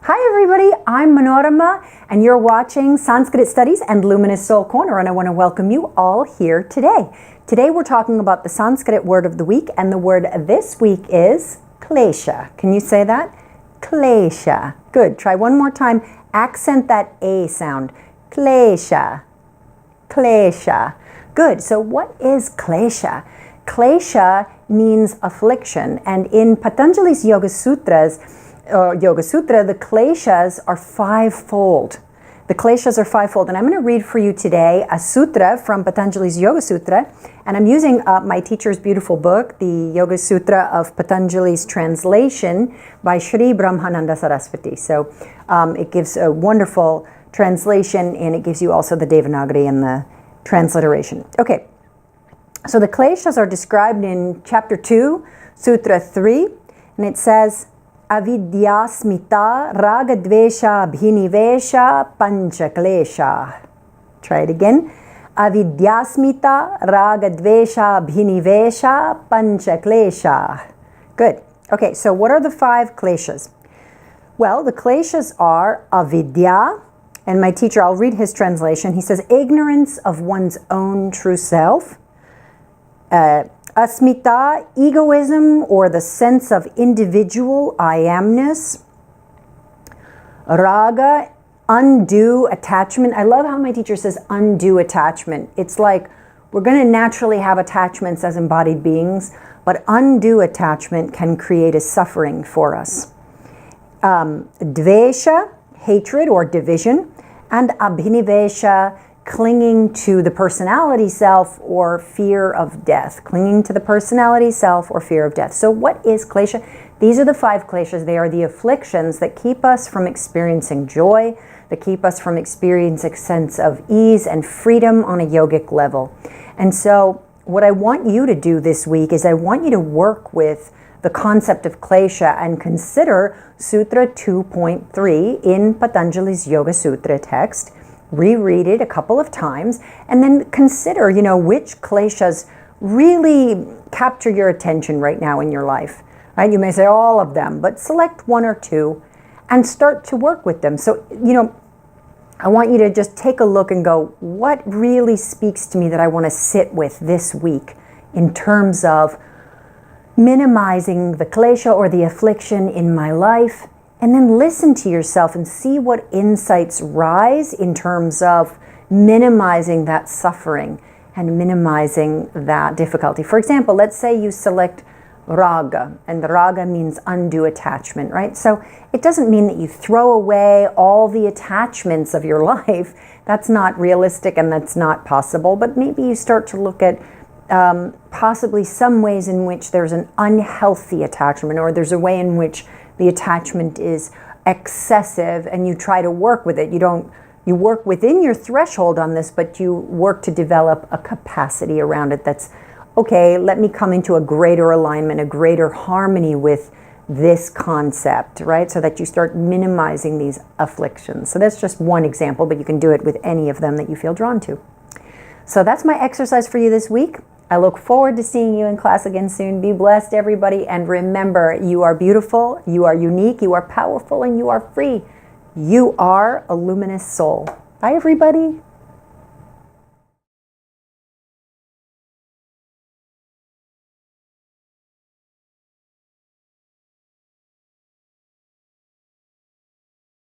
Hi everybody, I'm Manorama and you're watching Sanskrit Studies and Luminous Soul Corner, and I want to welcome you all here today. Today we're talking about the Sanskrit word of the week, and the word this week is Kleśa. Can you say that? Kleśa. Good. Try one more time. Accent that A sound. Kleśa. Kleśa. Good. So what is Kleśa? Kleśa means affliction, and in Patanjali's Yoga Sutras, the Kleśas are fivefold. The Kleśas are fivefold, and I'm going to read for you today a sutra from Patanjali's Yoga Sutra, and I'm using my teacher's beautiful book, the Yoga Sutra of Patanjali's translation by Sri Brahmananda Saraswati. So it gives a wonderful translation, and it gives you also the Devanagari and the transliteration. Okay, so the Kleśas are described in chapter 2, Sutra 3, and it says, Avidyasmita ragadvesha bhinivesha pancha klesha. Try it again. Avidyasmita ragadvesha bhinivesha pancha klesha. Good. Okay, so what are the five kleshas? Well, the kleshas are avidya, and my teacher, I'll read his translation. He says, ignorance of one's own true self. Asmita, egoism or the sense of individual I-amness. Raga, undue attachment. I love how my teacher says undue attachment. It's like we're going to naturally have attachments as embodied beings, but undue attachment can create a suffering for us. Dvesha, hatred or division, and abhinivesha, clinging to the personality self or fear of death. Clinging to the personality self or fear of death. So what is Kleśa? These are the five Kleshas. They are the afflictions that keep us from experiencing joy, that keep us from experiencing a sense of ease and freedom on a yogic level. And so what I want you to do this week is I want you to work with the concept of Kleśa and consider Sutra 2.3 in Patanjali's Yoga Sutra text. Reread it a couple of times, and then consider, which kleshas really capture your attention right now in your life. Right? You may say all of them, but select one or two and start to work with them. So, I want you to just take a look and go, what really speaks to me that I want to sit with this week in terms of minimizing the klesha or the affliction in my life? And then listen to yourself and see what insights rise in terms of minimizing that suffering and minimizing that difficulty. For example, let's say you select raga, and the raga means undue attachment, right? So it doesn't mean that you throw away all the attachments of your life. That's not realistic and that's not possible, but maybe you start to look at possibly some ways in which there's an unhealthy attachment, or there's a way in which the attachment is excessive and you try to work with it. You work within your threshold on this, but you work to develop a capacity around it that's, okay, let me come into a greater alignment, a greater harmony with this concept, right? So that you start minimizing these afflictions. So that's just one example, but you can do it with any of them that you feel drawn to. So that's my exercise for you this week. I look forward to seeing you in class again soon. Be blessed, everybody. And remember, you are beautiful, you are unique, you are powerful, and you are free. You are a luminous soul. Bye, everybody.